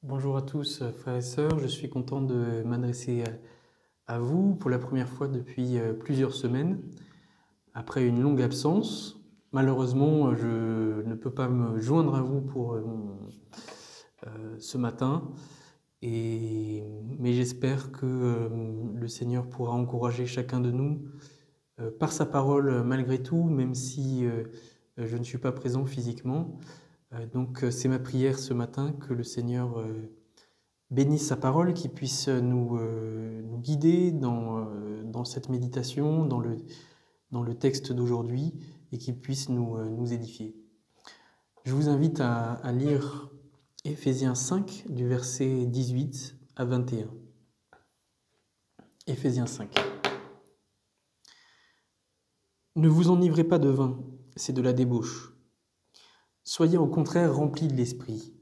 Bonjour à tous, frères et sœurs. Je suis content de m'adresser à vous pour la première fois depuis plusieurs semaines, après une longue absence. Malheureusement, je ne peux pas me joindre à vous pour ce matin, mais j'espère que le Seigneur pourra encourager chacun de nous par sa parole malgré tout, même si je ne suis pas présent physiquement. Donc c'est ma prière ce matin que le Seigneur bénisse sa parole, qu'il puisse nous guider dans cette méditation, dans le texte d'aujourd'hui, et qu'il puisse nous édifier. Je vous invite à lire Éphésiens 5, du verset 18 à 21. Éphésiens 5. Ne vous enivrez pas de vin, c'est de la débauche. Soyez au contraire remplis de l'esprit.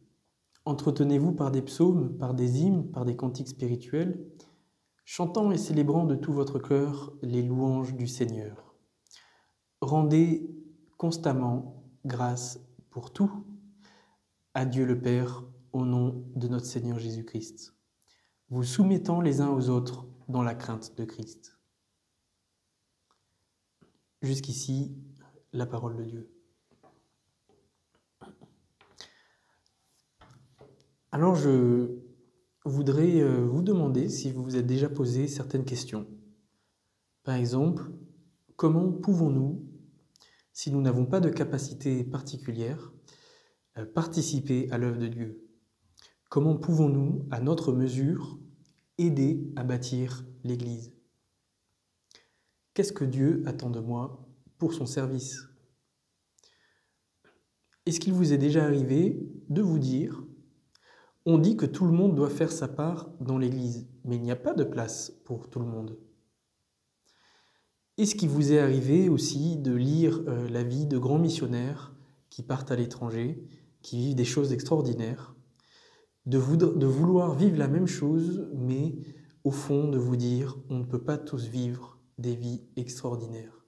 Entretenez-vous par des psaumes, par des hymnes, par des cantiques spirituels, chantant et célébrant de tout votre cœur les louanges du Seigneur. Rendez constamment grâce pour tout à Dieu le Père au nom de notre Seigneur Jésus-Christ, vous soumettant les uns aux autres dans la crainte de Christ. Jusqu'ici, la parole de Dieu. Alors je voudrais vous demander si vous vous êtes déjà posé certaines questions. Par exemple, comment pouvons-nous, si nous n'avons pas de capacité particulière, participer à l'œuvre de Dieu? Comment pouvons-nous, à notre mesure, aider à bâtir l'Église? Qu'est-ce que Dieu attend de moi pour son service? Est-ce qu'il vous est déjà arrivé de vous dire « On dit que tout le monde doit faire sa part dans l'Église, mais il n'y a pas de place pour tout le monde ». Est-ce qu'il vous est arrivé aussi de lire la vie de grands missionnaires qui partent à l'étranger, qui vivent des choses extraordinaires, de vouloir vivre la même chose, mais au fond de vous dire on ne peut pas tous vivre des vies extraordinaires?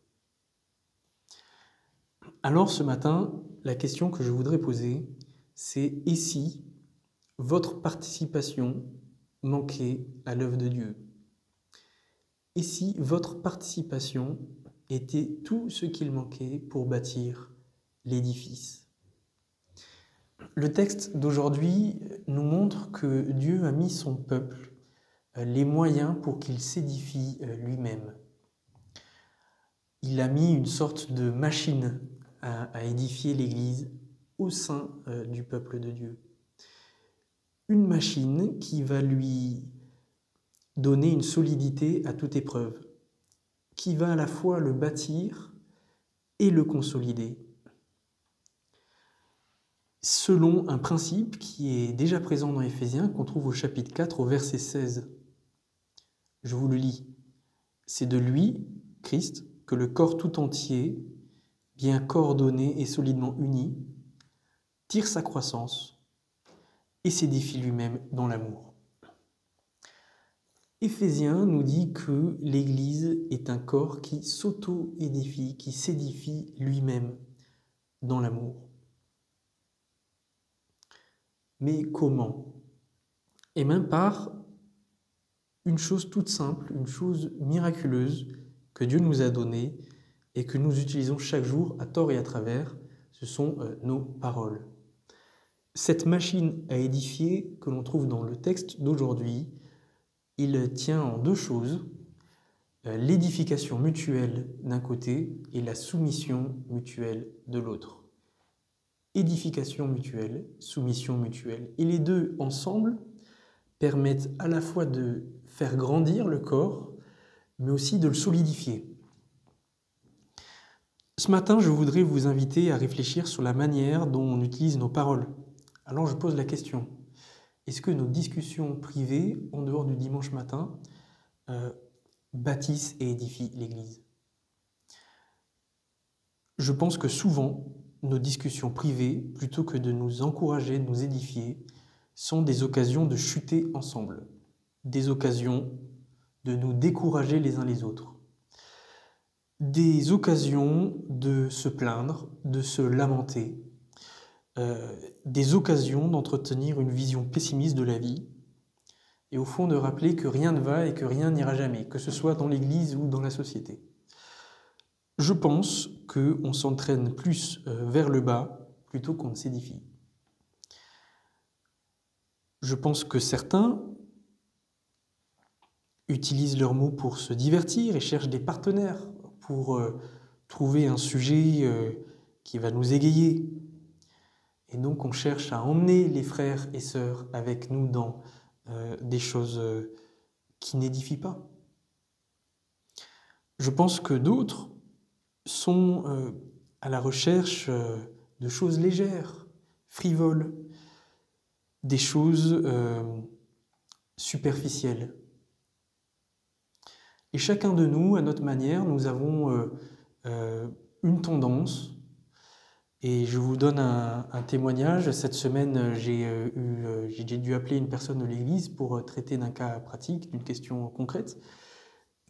Alors ce matin, la question que je voudrais poser, c'est et si votre participation manquait à l'œuvre de Dieu? Et si votre participation était tout ce qu'il manquait pour bâtir l'édifice? Le texte d'aujourd'hui nous montre que Dieu a mis son peuple les moyens pour qu'il s'édifie lui-même. Il a mis une sorte de machine à édifier l'Église au sein du peuple de Dieu. Une machine qui va lui donner une solidité à toute épreuve, qui va à la fois le bâtir et le consolider, selon un principe qui est déjà présent dans Éphésiens, qu'on trouve au chapitre 4, au verset 16. Je vous le lis. C'est de lui, Christ, que le corps tout entier, bien coordonné et solidement uni, tire sa croissance et s'édifie lui-même dans l'amour. Éphésiens nous dit que l'Église est un corps qui s'auto-édifie, qui s'édifie lui-même dans l'amour. Mais comment? Et même par une chose toute simple, une chose miraculeuse que Dieu nous a donnée et que nous utilisons chaque jour à tort et à travers, ce sont nos paroles. Cette machine à édifier que l'on trouve dans le texte d'aujourd'hui, il tient en deux choses, l'édification mutuelle d'un côté et la soumission mutuelle de l'autre. Édification mutuelle, soumission mutuelle. Et les deux ensemble permettent à la fois de faire grandir le corps, mais aussi de le solidifier. Ce matin, je voudrais vous inviter à réfléchir sur la manière dont on utilise nos paroles. Alors je pose la question, est-ce que nos discussions privées, en dehors du dimanche matin, bâtissent et édifient l'Église? Je pense que souvent, nos discussions privées, plutôt que de nous encourager, de nous édifier, sont des occasions de chuter ensemble, des occasions de nous décourager les uns les autres, des occasions de se plaindre, de se lamenter, des occasions d'entretenir une vision pessimiste de la vie et au fond de rappeler que rien ne va et que rien n'ira jamais, que ce soit dans l'Église ou dans la société. Je pense qu'on s'entraîne plus vers le bas plutôt qu'on ne s'édifie. Je pense que certains utilisent leurs mots pour se divertir et cherchent des partenaires pour trouver un sujet qui va nous égayer. Et donc on cherche à emmener les frères et sœurs avec nous dans des choses qui n'édifient pas. Je pense que d'autres sont à la recherche de choses légères, frivoles, des choses superficielles. Et chacun de nous, à notre manière, nous avons une tendance. Et je vous donne un témoignage. Cette semaine, j'ai dû appeler une personne de l'Église pour traiter d'un cas pratique, d'une question concrète,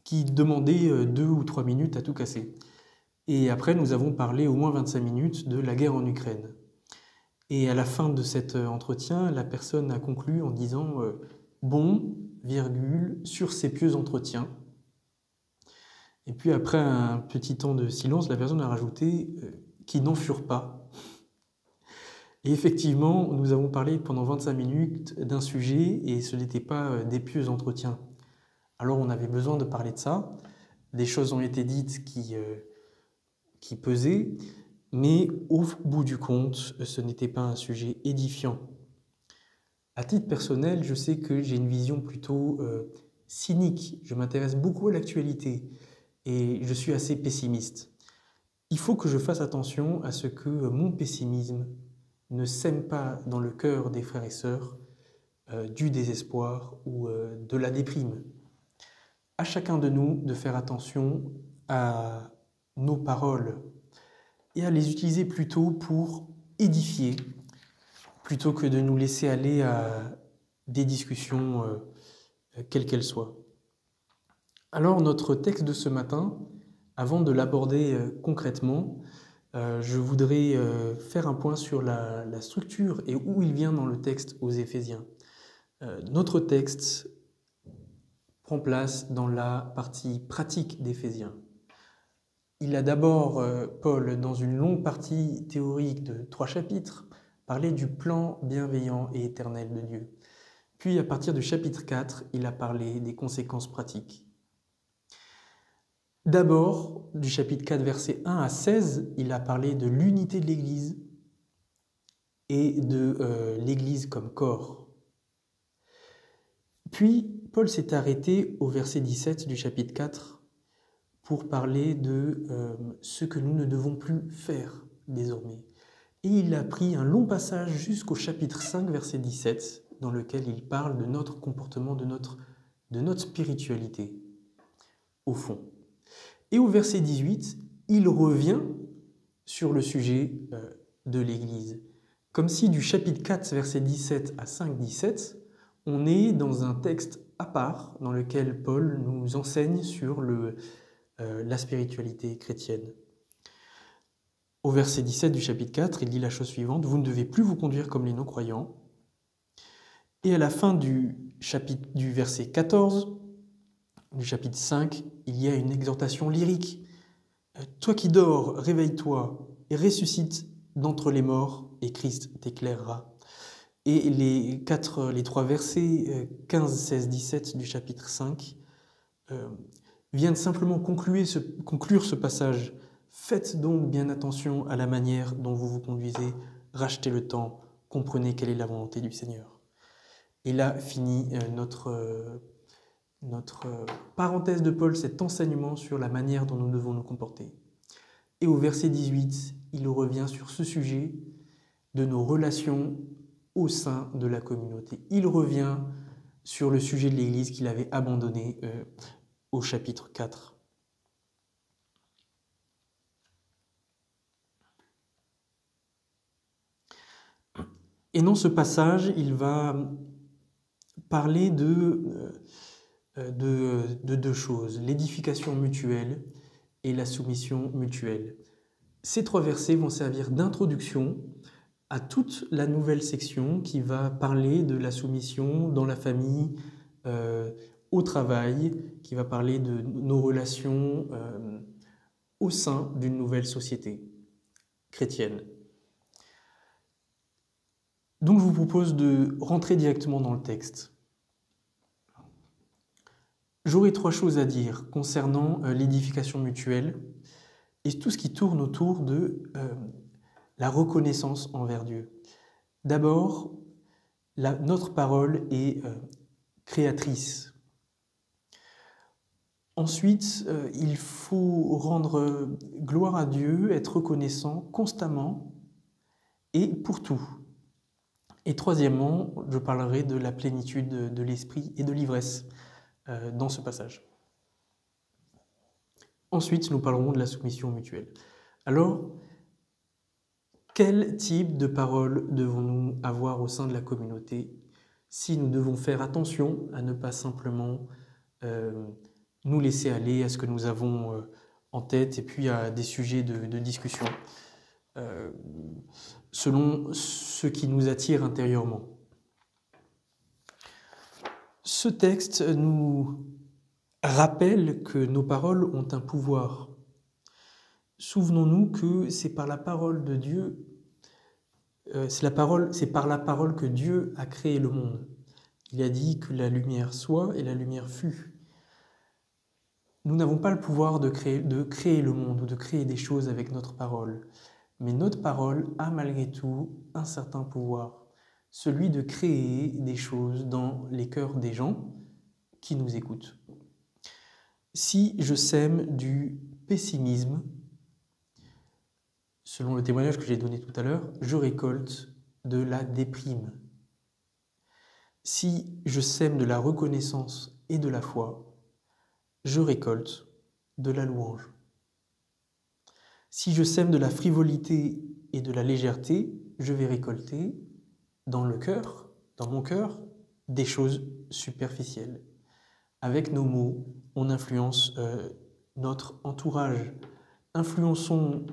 qui demandait 2 ou 3 minutes à tout casser. Et après, nous avons parlé au moins 25 minutes de la guerre en Ukraine. Et à la fin de cet entretien, la personne a conclu en disant « Bon, virgule, sur ces pieux entretiens ». Et puis après un petit temps de silence, la personne a rajouté qui n'en furent pas. Et effectivement, nous avons parlé pendant 25 minutes d'un sujet et ce n'était pas des pieux entretiens. Alors on avait besoin de parler de ça. Des choses ont été dites qui pesaient, mais au bout du compte, ce n'était pas un sujet édifiant. À titre personnel, je sais que j'ai une vision plutôt cynique. Je m'intéresse beaucoup à l'actualité et je suis assez pessimiste. Il faut que je fasse attention à ce que mon pessimisme ne sème pas dans le cœur des frères et sœurs du désespoir ou de la déprime. À chacun de nous de faire attention à nos paroles et à les utiliser plutôt pour édifier, plutôt que de nous laisser aller à des discussions quelles qu'elles soient. Alors notre texte de ce matin, avant de l'aborder concrètement, je voudrais faire un point sur la structure et où il vient dans le texte aux Éphésiens. Notre texte prend place dans la partie pratique d'Éphésiens. Il a d'abord, Paul, dans une longue partie théorique de 3 chapitres, parlé du plan bienveillant et éternel de Dieu. Puis à partir du chapitre 4, il a parlé des conséquences pratiques. D'abord, du chapitre 4, versets 1 à 16, il a parlé de l'unité de l'Église et de l'Église comme corps. Puis, Paul s'est arrêté au verset 17 du chapitre 4 pour parler de ce que nous ne devons plus faire désormais. Et il a pris un long passage jusqu'au chapitre 5, verset 17, dans lequel il parle de notre comportement, de notre spiritualité, au fond. Et au verset 18, il revient sur le sujet de l'Église. Comme si du chapitre 4, verset 17 à 5, 17, on est dans un texte à part dans lequel Paul nous enseigne sur la spiritualité chrétienne. Au verset 17 du chapitre 4, il dit la chose suivante, « Vous ne devez plus vous conduire comme les non-croyants. » Et à la fin du verset 14, du chapitre 5, il y a une exhortation lyrique. « Toi qui dors, réveille-toi et ressuscite d'entre les morts, et Christ t'éclairera. » Et les 3 versets 15, 16, 17 du chapitre 5 viennent simplement conclure ce passage. « Faites donc bien attention à la manière dont vous vous conduisez, rachetez le temps, comprenez quelle est la volonté du Seigneur. » Et là finit notre parenthèse de Paul, cet enseignement sur la manière dont nous devons nous comporter. Et au verset 18, il revient sur ce sujet de nos relations au sein de la communauté. Il revient sur le sujet de l'Église qu'il avait abandonné au chapitre 4. Et dans ce passage, il va parler de 2 choses, l'édification mutuelle et la soumission mutuelle. Ces 3 versets vont servir d'introduction à toute la nouvelle section qui va parler de la soumission dans la famille, au travail, qui va parler de nos relations au sein d'une nouvelle société chrétienne. Donc je vous propose de rentrer directement dans le texte. J'aurai 3 choses à dire concernant l'édification mutuelle et tout ce qui tourne autour de la reconnaissance envers Dieu. D'abord, notre parole est créatrice. Ensuite, il faut rendre gloire à Dieu, être reconnaissant constamment et pour tout. Et troisièmement, je parlerai de la plénitude de l'esprit et de l'ivresse dans ce passage. Ensuite, nous parlerons de la soumission mutuelle. Alors, quel type de paroles devons-nous avoir au sein de la communauté si nous devons faire attention à ne pas simplement nous laisser aller à ce que nous avons en tête et puis à des sujets de discussion selon ce qui nous attire intérieurement. Ce texte nous rappelle que nos paroles ont un pouvoir. Souvenons-nous que c'est par la parole de Dieu, c'est par la parole que Dieu a créé le monde. Il a dit que la lumière soit et la lumière fut. Nous n'avons pas le pouvoir de créer le monde ou de créer des choses avec notre parole. Mais notre parole a malgré tout un certain pouvoir, celui de créer des choses dans les cœurs des gens qui nous écoutent. Si je sème du pessimisme, selon le témoignage que j'ai donné tout à l'heure, je récolte de la déprime. Si je sème de la reconnaissance et de la foi, je récolte de la louange. Si je sème de la frivolité et de la légèreté, je vais récolter dans mon cœur, des choses superficielles. Avec nos mots, on influence notre entourage. Influençons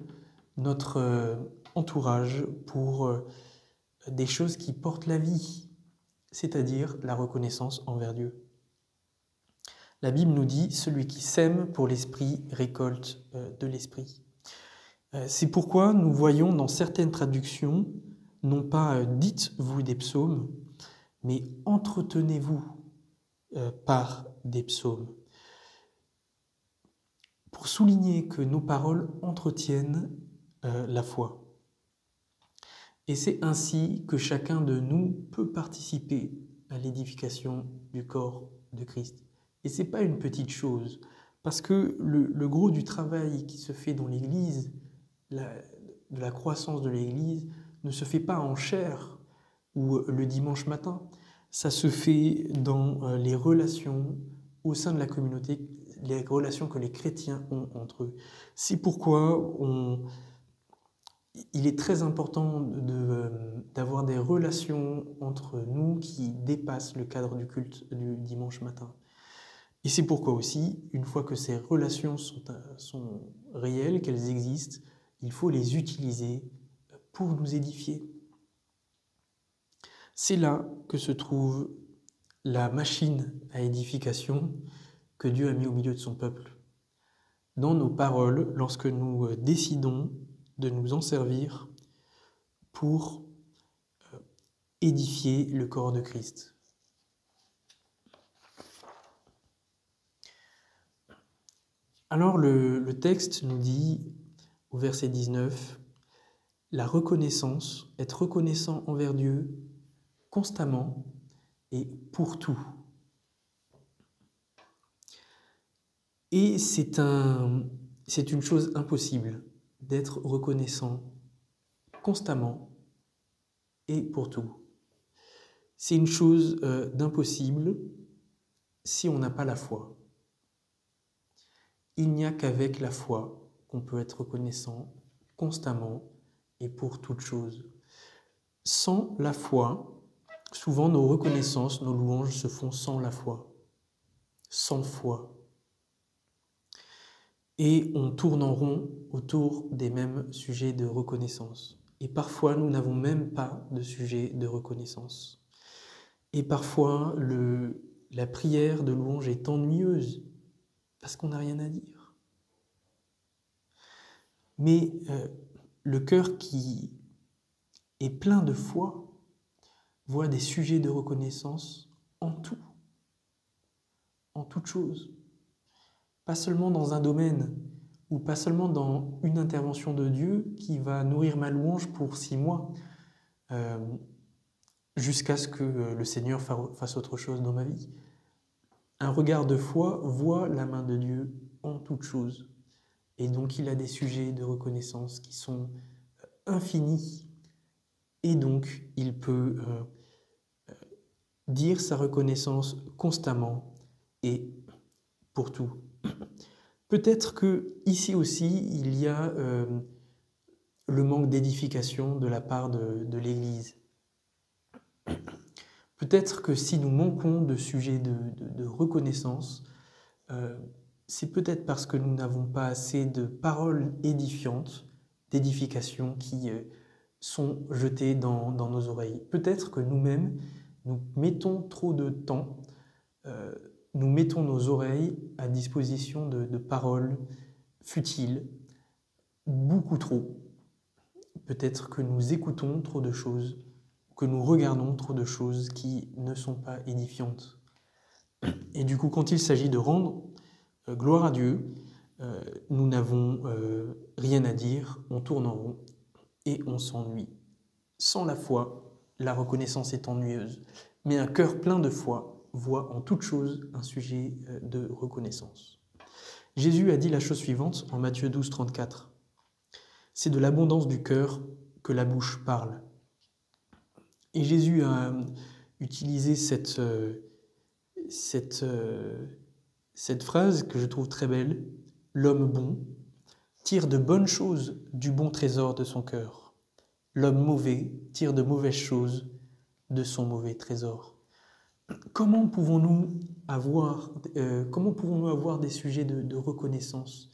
notre entourage pour des choses qui portent la vie, c'est-à-dire la reconnaissance envers Dieu. La Bible nous dit « Celui qui sème pour l'esprit récolte de l'esprit ». C'est pourquoi nous voyons dans certaines traductions, non pas « dites-vous des psaumes », mais « entretenez-vous par des psaumes ». Pour souligner que nos paroles entretiennent la foi. Et c'est ainsi que chacun de nous peut participer à l'édification du corps de Christ. Et ce n'est pas une petite chose, parce que le gros du travail qui se fait dans l'Église, de la croissance de l'Église, ne se fait pas en chair ou le dimanche matin. Ça se fait dans les relations au sein de la communauté, les relations que les chrétiens ont entre eux. C'est pourquoi il est très important d'avoir des relations entre nous qui dépassent le cadre du culte du dimanche matin. Et c'est pourquoi aussi, une fois que ces relations sont réelles, qu'elles existent, il faut les utiliser pour nous édifier. C'est là que se trouve la machine à édification que Dieu a mis au milieu de son peuple. Dans nos paroles, lorsque nous décidons de nous en servir pour édifier le corps de Christ. Alors le texte nous dit, au verset 19, la reconnaissance, être reconnaissant envers Dieu constamment et pour tout. Et c'est une chose impossible d'être reconnaissant constamment et pour tout. C'est une chose d'impossible si on n'a pas la foi. Il n'y a qu'avec la foi qu'on peut être reconnaissant constamment et pour toute chose. Sans la foi, souvent nos reconnaissances, nos louanges se font sans la foi. Sans foi. Et on tourne en rond autour des mêmes sujets de reconnaissance. Et parfois, nous n'avons même pas de sujet de reconnaissance. Et parfois, la prière de louange est ennuyeuse parce qu'on n'a rien à dire. Mais le cœur qui est plein de foi voit des sujets de reconnaissance en tout, en toute chose. Pas seulement dans un domaine, ou pas seulement dans une intervention de Dieu qui va nourrir ma louange pour 6 mois, jusqu'à ce que le Seigneur fasse autre chose dans ma vie. Un regard de foi voit la main de Dieu en toute chose. Et donc il a des sujets de reconnaissance qui sont infinis. Et donc il peut dire sa reconnaissance constamment et pour tout. Peut-être que ici aussi, il y a le manque d'édification de la part de l'Église. Peut-être que si nous manquons de sujets de reconnaissance, c'est peut-être parce que nous n'avons pas assez de paroles édifiantes, d'édification qui sont jetées dans nos oreilles. Peut-être que nous-mêmes, nous mettons trop de temps, nous mettons nos oreilles à disposition de paroles futiles, beaucoup trop. Peut-être que nous écoutons trop de choses, que nous regardons trop de choses qui ne sont pas édifiantes. Et du coup, quand il s'agit de rendre gloire à Dieu, nous n'avons rien à dire, on tourne en rond et on s'ennuie. Sans la foi, la reconnaissance est ennuyeuse, mais un cœur plein de foi voit en toute chose un sujet de reconnaissance. Jésus a dit la chose suivante en Matthieu 12, 34. « C'est de l'abondance du cœur que la bouche parle. » Et Jésus a utilisé cette phrase que je trouve très belle. « L'homme bon tire de bonnes choses du bon trésor de son cœur. L'homme mauvais tire de mauvaises choses de son mauvais trésor. » Comment pouvons-nous avoir des sujets de reconnaissance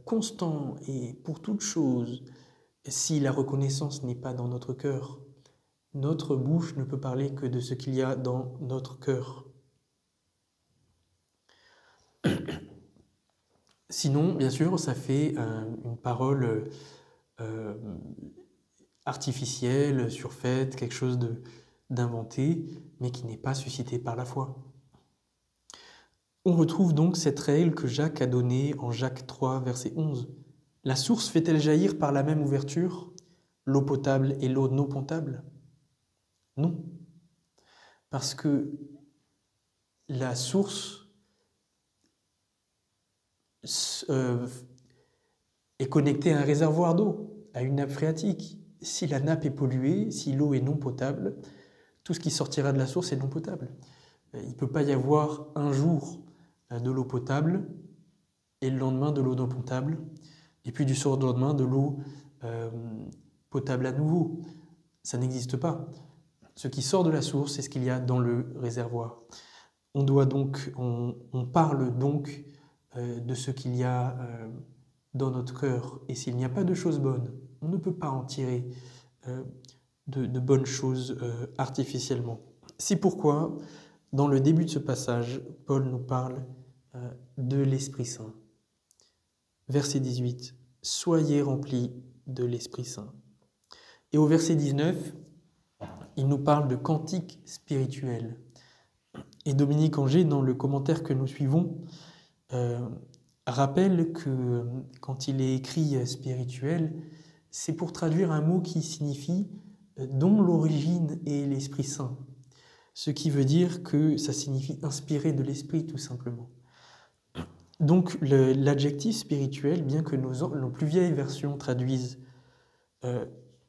constants et pour toute chose si la reconnaissance n'est pas dans notre cœur? Notre bouche ne peut parler que de ce qu'il y a dans notre cœur. Sinon, bien sûr, ça fait une parole artificielle, surfaite, quelque chose d'inventé, mais qui n'est pas suscité par la foi. On retrouve donc cette règle que Jacques a donnée en Jacques 3, verset 11. « La source fait-elle jaillir par la même ouverture l'eau potable et l'eau non potable ?» Non. Parce que la source est connectée à un réservoir d'eau, à une nappe phréatique. Si la nappe est polluée, si l'eau est non potable, tout ce qui sortira de la source est non potable. Il ne peut pas y avoir un jour de l'eau potable et le lendemain de l'eau non potable, et puis du surlendemain de l'eau potable à nouveau. Ça n'existe pas. Ce qui sort de la source, c'est ce qu'il y a dans le réservoir. On parle donc de ce qu'il y a dans notre cœur. Et s'il n'y a pas de choses bonnes, on ne peut pas en tirer de bonnes choses artificiellement. C'est pourquoi, dans le début de ce passage, Paul nous parle de l'Esprit Saint. Verset 18, « Soyez remplis de l'Esprit Saint ». Et au verset 19, il nous parle de cantique spirituel. Et Dominique Angers, dans le commentaire que nous suivons, rappelle que quand il est écrit spirituel, c'est pour traduire un mot qui signifie dont l'origine est l'Esprit Saint. Ce qui veut dire que ça signifie inspiré de l'Esprit, tout simplement. Donc l'adjectif spirituel, bien que nos plus vieilles versions traduisent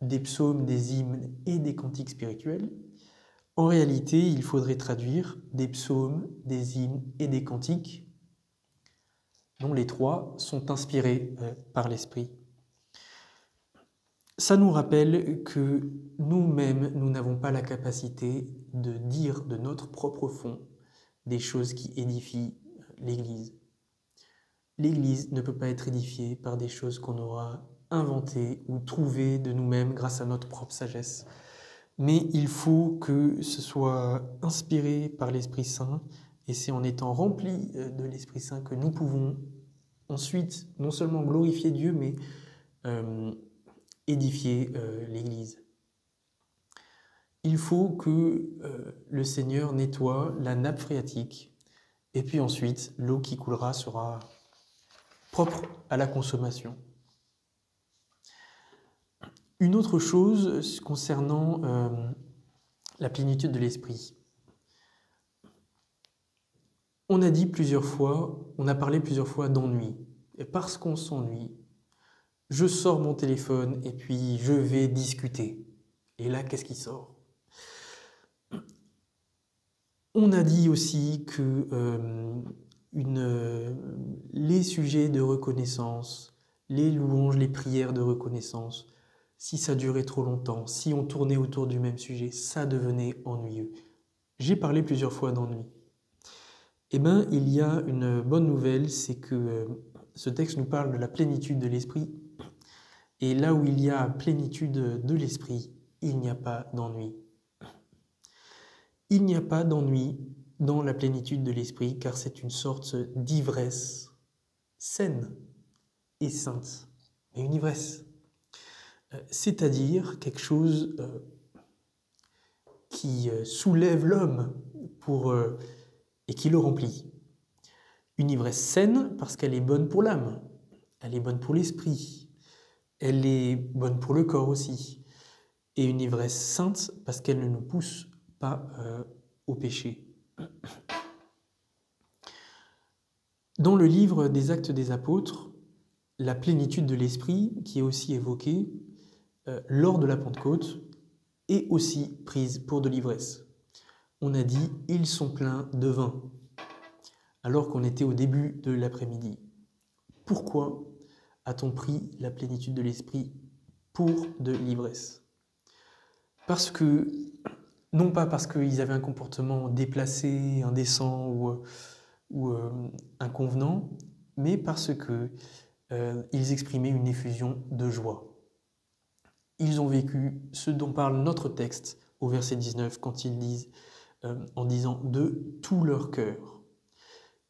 des psaumes, des hymnes et des cantiques spirituels, en réalité, il faudrait traduire des psaumes, des hymnes et des cantiques, dont les trois sont inspirés par l'Esprit. Ça nous rappelle que nous-mêmes, nous n'avons pas la capacité de dire de notre propre fond des choses qui édifient l'Église. L'Église ne peut pas être édifiée par des choses qu'on aura inventer ou trouver de nous-mêmes grâce à notre propre sagesse. Mais il faut que ce soit inspiré par l'Esprit Saint, et c'est en étant rempli de l'Esprit Saint que nous pouvons ensuite non seulement glorifier Dieu, mais édifier l'Église. Il faut que le Seigneur nettoie la nappe phréatique, et puis ensuite, l'eau qui coulera sera propre à la consommation. Une autre chose concernant la plénitude de l'Esprit. On a parlé plusieurs fois d'ennui. Et parce qu'on s'ennuie, je sors mon téléphone et puis je vais discuter. Et là, qu'est-ce qui sort? On a dit aussi que les sujets de reconnaissance, les louanges, les prières de reconnaissance, si ça durait trop longtemps, si on tournait autour du même sujet, ça devenait ennuyeux. J'ai parlé plusieurs fois d'ennui. Eh bien, il y a une bonne nouvelle, c'est que ce texte nous parle de la plénitude de l'esprit. Et là où il y a plénitude de l'esprit, il n'y a pas d'ennui. Il n'y a pas d'ennui dans la plénitude de l'esprit, car c'est une sorte d'ivresse saine et sainte. Mais une ivresse, c'est-à-dire quelque chose qui soulève l'homme et qui le remplit. Une ivresse saine parce qu'elle est bonne pour l'âme, elle est bonne pour l'esprit, elle est bonne pour le corps aussi. Et une ivresse sainte parce qu'elle ne nous pousse pas au péché. Dans le livre des Actes des Apôtres, la plénitude de l'esprit, qui est aussi évoquée lors de la Pentecôte, est aussi prise pour de l'ivresse. On a dit « ils sont pleins de vin », alors qu'on était au début de l'après-midi. Pourquoi a-t-on pris la plénitude de l'esprit pour de l'ivresse? Parce que, non pas parce qu'ils avaient un comportement déplacé, indécent ou inconvenant, mais parce qu'ils exprimaient une effusion de joie. Ils ont vécu ce dont parle notre texte au verset 19 quand ils disent, en disant de tout leur cœur.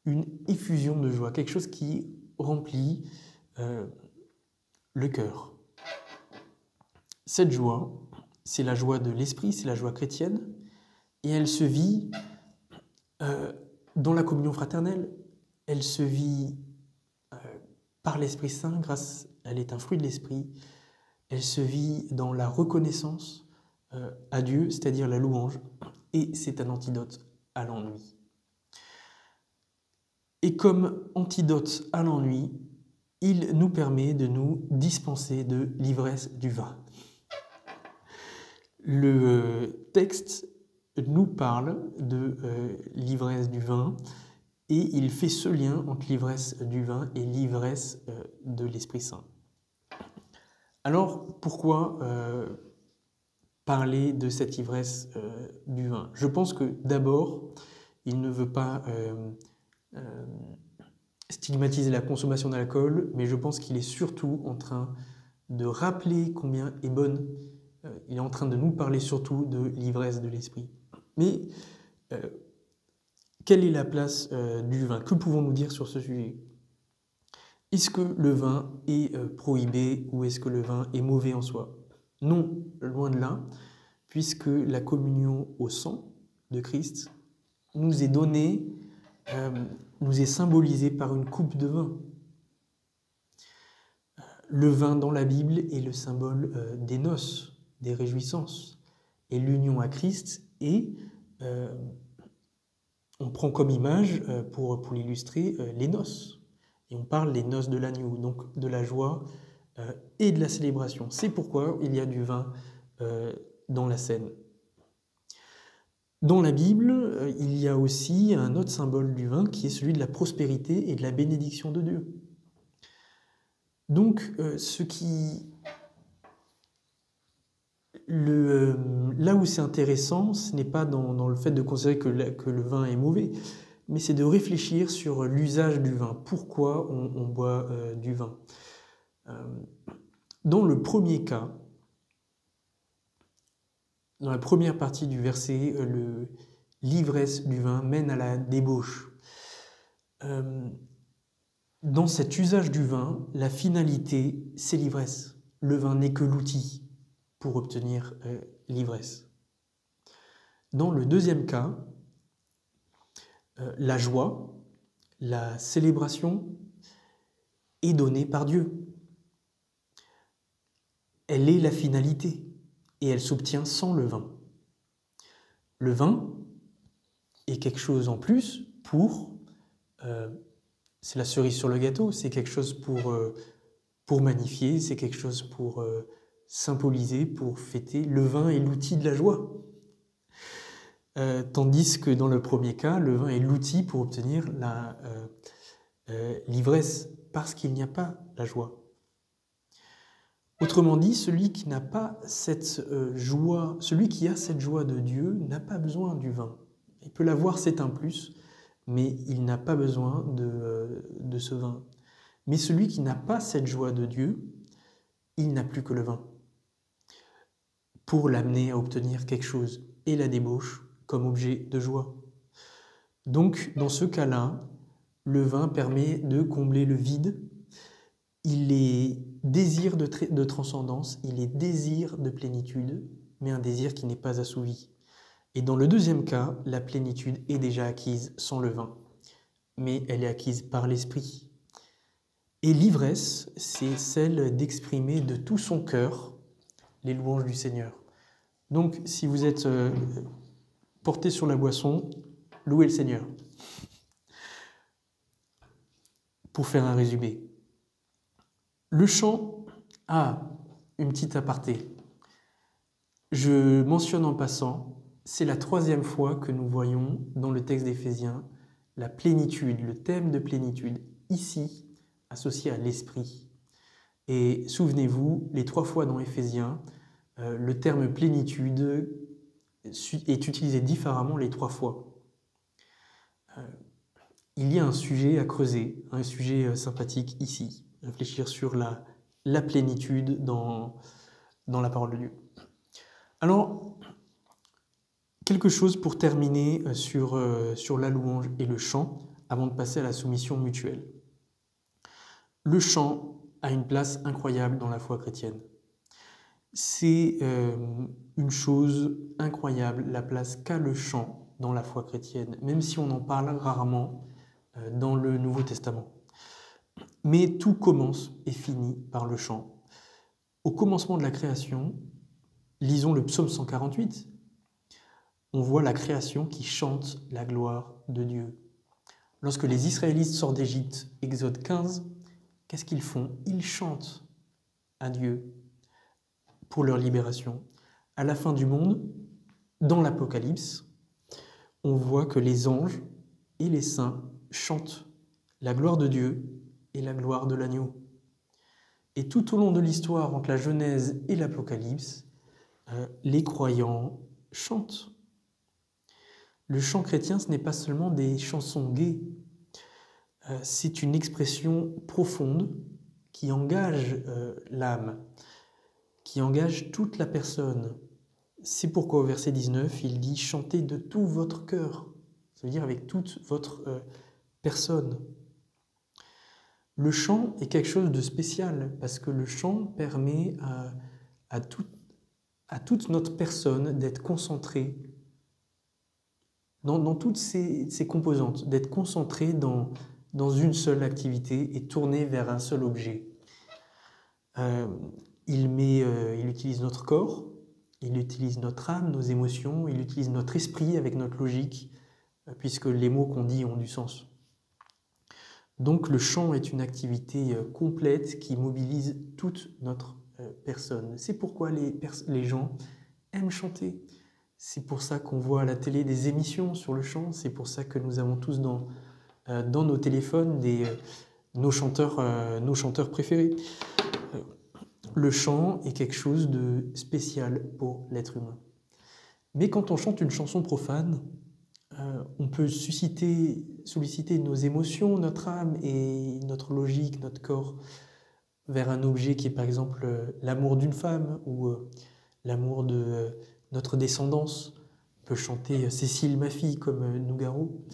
Une effusion de joie, quelque chose qui remplit le cœur. Cette joie, c'est la joie de l'esprit, c'est la joie chrétienne, et elle se vit dans la communion fraternelle, elle se vit par l'Esprit Saint, elle est un fruit de l'Esprit, elle se vit dans la reconnaissance à Dieu, c'est-à-dire la louange, et c'est un antidote à l'ennui. Et comme antidote à l'ennui, il nous permet de nous dispenser de l'ivresse du vin. Le texte nous parle de l'ivresse du vin et il fait ce lien entre l'ivresse du vin et l'ivresse de l'Esprit Saint. Alors, pourquoi parler de cette ivresse du vin? Je pense que d'abord, il ne veut pas stigmatiser la consommation d'alcool, mais je pense qu'il est surtout en train de rappeler combien est bonne. Il est en train de nous parler surtout de l'ivresse de l'esprit. Mais quelle est la place du vin? Que pouvons-nous dire sur ce sujet? Est-ce que le vin est prohibé ou est-ce que le vin est mauvais en soi? Non, loin de là, puisque la communion au sang de Christ nous est donnée, nous est symbolisée par une coupe de vin. Le vin dans la Bible est le symbole des noces, des réjouissances, et l'union à Christ est, on prend comme image, pour l'illustrer, les noces. Et on parle des noces de l'agneau, donc de la joie et de la célébration. C'est pourquoi il y a du vin dans la scène. Dans la Bible, il y a aussi un autre symbole du vin qui est celui de la prospérité et de la bénédiction de Dieu. Donc, là où c'est intéressant, ce n'est pas dans le fait de considérer que le vin est mauvais, mais c'est de réfléchir sur l'usage du vin. Pourquoi on boit du vin? Dans le premier cas, dans la première partie du verset, l'ivresse du vin mène à la débauche. Dans cet usage du vin, la finalité, c'est l'ivresse. Le vin n'est que l'outil pour obtenir l'ivresse. Dans le deuxième cas, la joie, la célébration est donnée par Dieu. Elle est la finalité et elle s'obtient sans le vin. Le vin est quelque chose en plus pour... c'est la cerise sur le gâteau, c'est quelque chose pour magnifier, c'est quelque chose pour symboliser, pour fêter. Le vin est l'outil de la joie. Tandis que dans le premier cas, le vin est l'outil pour obtenir l'ivresse, parce qu'il n'y a pas la joie. Autrement dit, celui qui n'a pas cette joie, celui qui a cette joie de Dieu n'a pas besoin du vin. Il peut l'avoir, c'est un plus, mais il n'a pas besoin de ce vin. Mais celui qui n'a pas cette joie de Dieu, il n'a plus que le vin pour l'amener à obtenir quelque chose, et la débauche comme objet de joie. Donc, dans ce cas-là, le vin permet de combler le vide. Il est désir de transcendance, il est désir de plénitude, mais un désir qui n'est pas assouvi. Et dans le deuxième cas, la plénitude est déjà acquise sans le vin, mais elle est acquise par l'esprit. Et l'ivresse, c'est celle d'exprimer de tout son cœur les louanges du Seigneur. Donc, si vous êtes porté sur la boisson, louez le Seigneur. Pour faire un résumé. Le chant a une petite aparté. Je mentionne en passant, c'est la 3e fois que nous voyons dans le texte d'Éphésiens la plénitude, le thème de plénitude, ici associé à l'esprit. Et souvenez-vous, les 3 fois dans Éphésiens, le terme plénitude est utilisé différemment les 3 fois. Il y a un sujet à creuser, un sujet sympathique ici, réfléchir sur la plénitude dans la parole de Dieu. Alors, quelque chose pour terminer sur la louange et le chant, avant de passer à la soumission mutuelle. Le chant a une place incroyable dans la foi chrétienne. C'est une chose incroyable, la place qu'a le chant dans la foi chrétienne, même si on en parle rarement dans le Nouveau Testament. Mais tout commence et finit par le chant. Au commencement de la création, lisons le psaume 148, on voit la création qui chante la gloire de Dieu. Lorsque les Israélites sortent d'Égypte, Exode 15, qu'est-ce qu'ils font? Ils chantent à Dieu pour leur libération. À la fin du monde, dans l'Apocalypse, on voit que les anges et les saints chantent la gloire de Dieu et la gloire de l'agneau. Et tout au long de l'histoire, entre la Genèse et l'Apocalypse, les croyants chantent. Le chant chrétien, ce n'est pas seulement des chansons gaies, c'est une expression profonde qui engage l'âme, qui engage toute la personne. C'est pourquoi au verset 19, il dit « Chantez de tout votre cœur », ça veut dire avec toute votre personne. Le chant est quelque chose de spécial, parce que le chant permet à toute notre personne d'être concentrée dans toutes ses composantes, d'être concentrée dans une seule activité et tournée vers un seul objet. Il utilise notre corps, il utilise notre âme, nos émotions, il utilise notre esprit avec notre logique, puisque les mots qu'on dit ont du sens. Donc le chant est une activité complète qui mobilise toute notre personne. C'est pourquoi les gens aiment chanter. C'est pour ça qu'on voit à la télé des émissions sur le chant, c'est pour ça que nous avons tous dans nos téléphones nos chanteurs préférés. Le chant est quelque chose de spécial pour l'être humain. Mais quand on chante une chanson profane, on peut solliciter nos émotions, notre âme et notre logique, notre corps. vers un objet qui est par exemple l'amour d'une femme ou l'amour de notre descendance. On peut chanter Cécile, ma fille, comme Nougaro.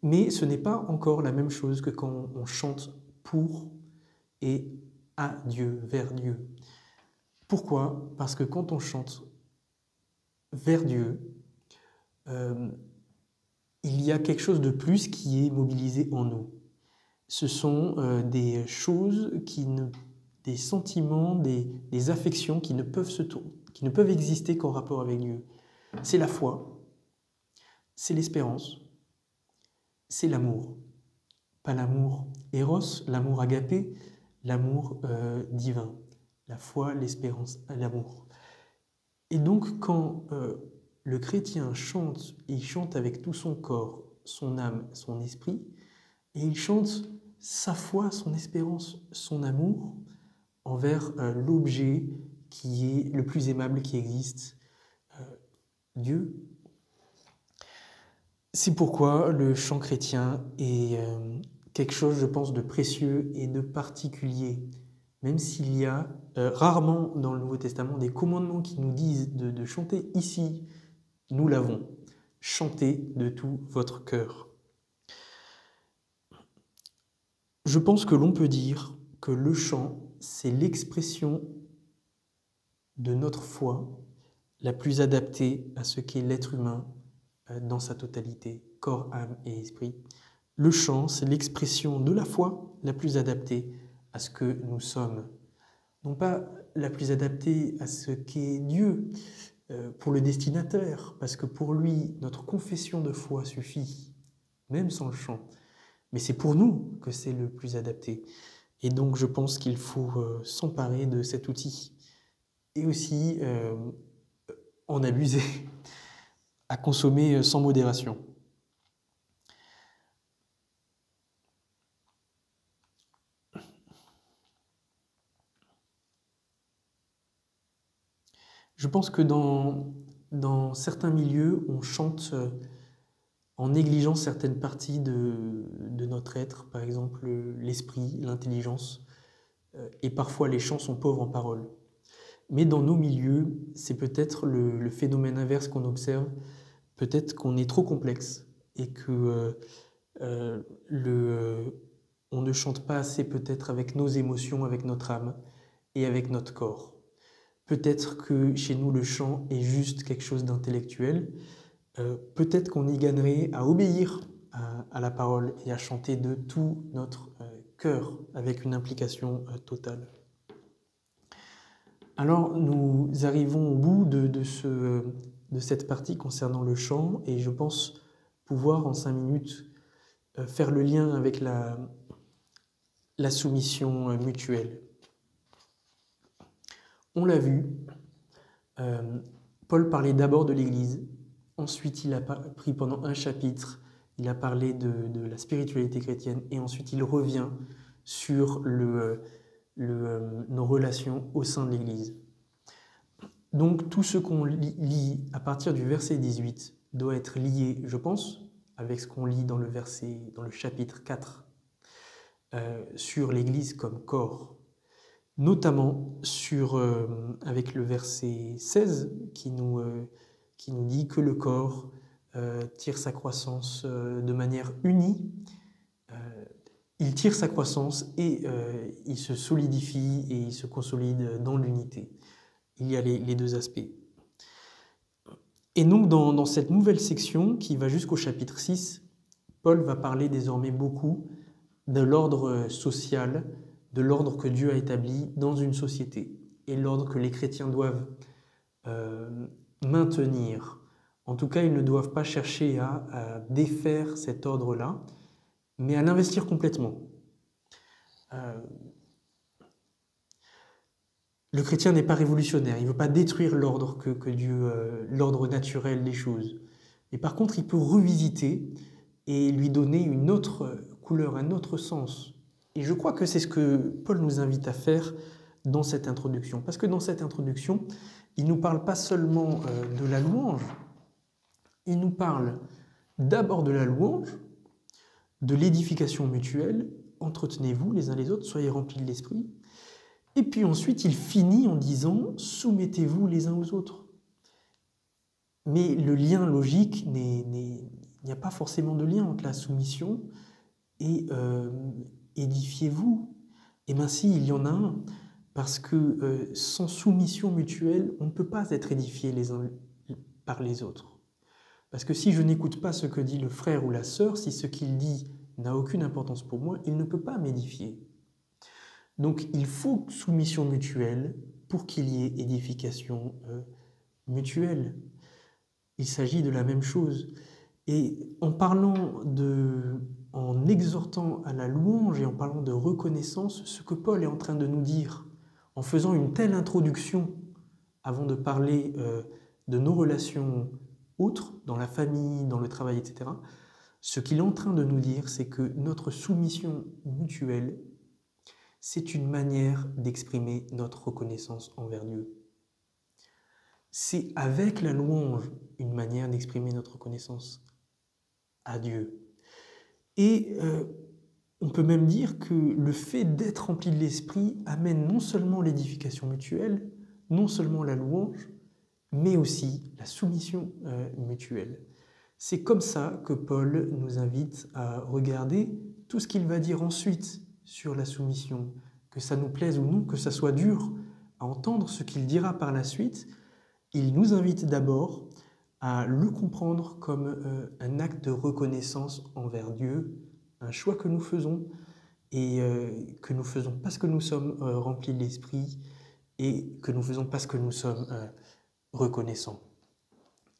Mais ce n'est pas encore la même chose que quand on chante pour et à Dieu, vers Dieu. Pourquoi? Parce que quand on chante vers Dieu, il y a quelque chose de plus qui est mobilisé en nous. Ce sont des choses, des sentiments, des affections qui ne peuvent exister qu'en rapport avec Dieu. C'est la foi, c'est l'espérance, c'est l'amour. Pas l'amour éros, l'amour agapé, l'amour divin. La foi, l'espérance, l'amour. Et donc quand le chrétien chante, il chante avec tout son corps, son âme, son esprit, et il chante sa foi, son espérance, son amour envers l'objet qui est le plus aimable qui existe, Dieu. C'est pourquoi le chant chrétien est quelque chose, je pense, de précieux et de particulier. Même s'il y a rarement dans le Nouveau Testament des commandements qui nous disent de chanter ici, nous l'avons. Chantez de tout votre cœur. Je pense que l'on peut dire que le chant, c'est l'expression de notre foi la plus adaptée à ce qu'est l'être humain dans sa totalité, corps, âme et esprit. Le chant, c'est l'expression de la foi la plus adaptée à ce que nous sommes. Non pas la plus adaptée à ce qu'est Dieu pour le destinataire, parce que pour lui, notre confession de foi suffit, même sans le chant. Mais c'est pour nous que c'est le plus adapté. Et donc je pense qu'il faut s'emparer de cet outil et aussi en abuser, à consommer sans modération. Je pense que dans certains milieux, on chante en négligeant certaines parties de notre être, par exemple l'esprit, l'intelligence, et parfois les chants sont pauvres en paroles. Mais dans nos milieux, c'est peut-être le phénomène inverse qu'on observe, peut-être qu'on est trop complexe et que on ne chante pas assez peut-être avec nos émotions, avec notre âme et avec notre corps. Peut-être que chez nous, le chant est juste quelque chose d'intellectuel. Peut-être qu'on y gagnerait à obéir à la parole et à chanter de tout notre cœur avec une implication totale. Alors, nous arrivons au bout de cette partie concernant le chant et je pense pouvoir en 5 minutes faire le lien avec la soumission mutuelle. On l'a vu, Paul parlait d'abord de l'Église, ensuite il a pris pendant un chapitre, il a parlé de la spiritualité chrétienne et ensuite il revient sur nos relations au sein de l'Église. Donc tout ce qu'on lit à partir du verset 18 doit être lié, je pense, avec ce qu'on lit dans le chapitre 4 sur l'Église comme corps. Notamment avec le verset 16 qui nous dit que le corps tire sa croissance de manière unie. Il tire sa croissance et il se solidifie et il se consolide dans l'unité. Il y a les deux aspects. Et donc dans cette nouvelle section qui va jusqu'au chapitre 6, Paul va parler désormais beaucoup de l'ordre social, de l'ordre que Dieu a établi dans une société et l'ordre que les chrétiens doivent maintenir. En tout cas, ils ne doivent pas chercher à défaire cet ordre-là, mais à l'investir complètement. Le chrétien n'est pas révolutionnaire, il ne veut pas détruire l'ordre que Dieu, l'ordre naturel des choses. Mais par contre, il peut revisiter et lui donner une autre couleur, un autre sens. Et je crois que c'est ce que Paul nous invite à faire dans cette introduction. Parce que dans cette introduction, il ne nous parle pas seulement de la louange, il nous parle d'abord de la louange, de l'édification mutuelle, entretenez-vous les uns les autres, soyez remplis de l'esprit, Et puis ensuite, il finit en disant « Soumettez-vous les uns aux autres ». Mais le lien logique, il n'y a pas forcément de lien entre la soumission et édifiez-vous. Eh bien si, il y en a un, parce que sans soumission mutuelle, on ne peut pas être édifiés les uns par les autres. Parce que si je n'écoute pas ce que dit le frère ou la sœur, si ce qu'il dit n'a aucune importance pour moi, il ne peut pas m'édifier. Donc il faut soumission mutuelle pour qu'il y ait édification mutuelle. Il s'agit de la même chose. Et en exhortant à la louange et en parlant de reconnaissance, ce que Paul est en train de nous dire, en faisant une telle introduction avant de parler de nos relations autres, dans la famille, dans le travail, etc., ce qu'il est en train de nous dire, c'est que notre soumission mutuelle, c'est une manière d'exprimer notre reconnaissance envers Dieu. C'est avec la louange une manière d'exprimer notre reconnaissance à Dieu. Et on peut même dire que le fait d'être rempli de l'Esprit amène non seulement l'édification mutuelle, non seulement la louange, mais aussi la soumission mutuelle. C'est comme ça que Paul nous invite à regarder tout ce qu'il va dire ensuite sur la soumission, que ça nous plaise ou non, que ça soit dur à entendre ce qu'il dira par la suite. Il nous invite d'abord à le comprendre comme un acte de reconnaissance envers Dieu, un choix que nous faisons et que nous faisons parce que nous sommes remplis de l'Esprit et que nous faisons parce que nous sommes reconnaissants.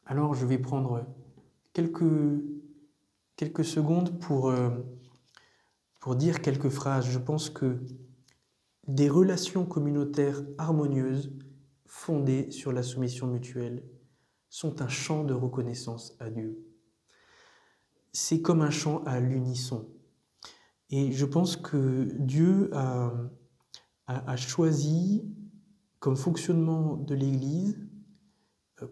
Alors je vais prendre quelques secondes pour dire quelques phrases. Je pense que des relations communautaires harmonieuses fondées sur la soumission mutuelle sont un chant de reconnaissance à Dieu. C'est comme un chant à l'unisson. Et je pense que Dieu a choisi comme fonctionnement de l'Église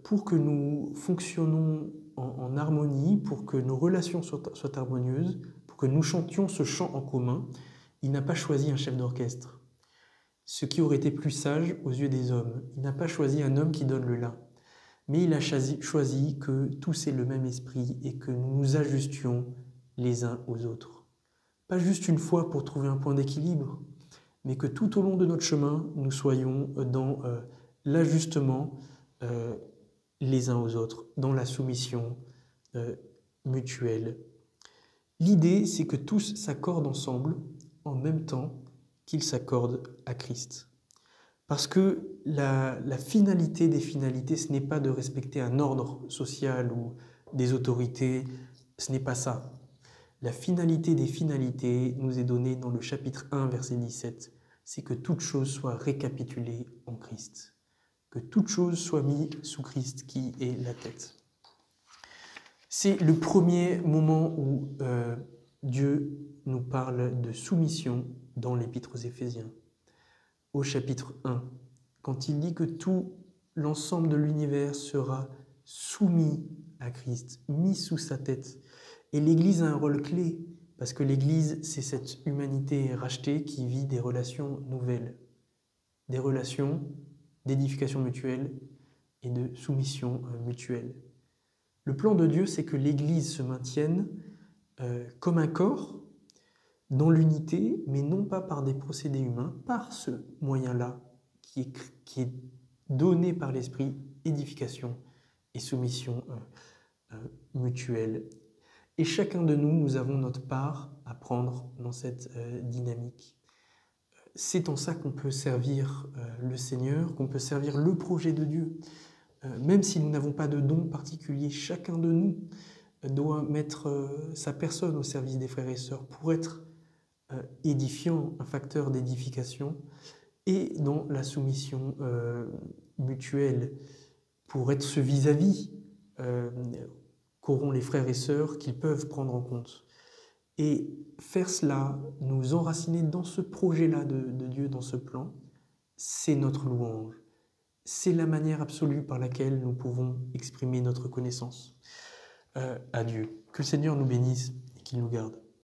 pour que nous fonctionnons en harmonie, pour que nos relations soient harmonieuses, pour que nous chantions ce chant en commun. Il n'a pas choisi un chef d'orchestre, ce qui aurait été plus sage aux yeux des hommes. Il n'a pas choisi un homme qui donne le la. Mais il a choisi que tous aient le même esprit et que nous nous ajustions les uns aux autres. Pas juste une fois pour trouver un point d'équilibre, mais que tout au long de notre chemin, nous soyons dans l'ajustement les uns aux autres, dans la soumission mutuelle. L'idée, c'est que tous s'accordent ensemble en même temps qu'ils s'accordent à Christ. Parce que la finalité des finalités, ce n'est pas de respecter un ordre social ou des autorités, ce n'est pas ça. La finalité des finalités nous est donnée dans le chapitre 1, verset 17. C'est que toute chose soit récapitulée en Christ. Que toute chose soit mise sous Christ qui est la tête. C'est le premier moment où Dieu nous parle de soumission dans l'Épître aux Éphésiens. Au chapitre 1, quand il dit que tout l'ensemble de l'univers sera soumis à Christ, mis sous sa tête. Et l'Église a un rôle clé, parce que l'Église, c'est cette humanité rachetée qui vit des relations nouvelles, des relations d'édification mutuelle et de soumission mutuelle. Le plan de Dieu, c'est que l'Église se maintienne comme un corps, dans l'unité, mais non pas par des procédés humains, par ce moyen-là qui est donné par l'Esprit, édification et soumission mutuelle. Et chacun de nous, nous avons notre part à prendre dans cette dynamique. C'est en ça qu'on peut servir le Seigneur, qu'on peut servir le projet de Dieu. Même si nous n'avons pas de don particulier, chacun de nous doit mettre sa personne au service des frères et sœurs pour être édifiant, un facteur d'édification, et dans la soumission mutuelle, pour être ce vis-à-vis qu'auront les frères et sœurs qu'ils peuvent prendre en compte. Et faire cela, nous enraciner dans ce projet-là de Dieu, dans ce plan, c'est notre louange. C'est la manière absolue par laquelle nous pouvons exprimer notre connaissance à Dieu. Que le Seigneur nous bénisse et qu'il nous garde.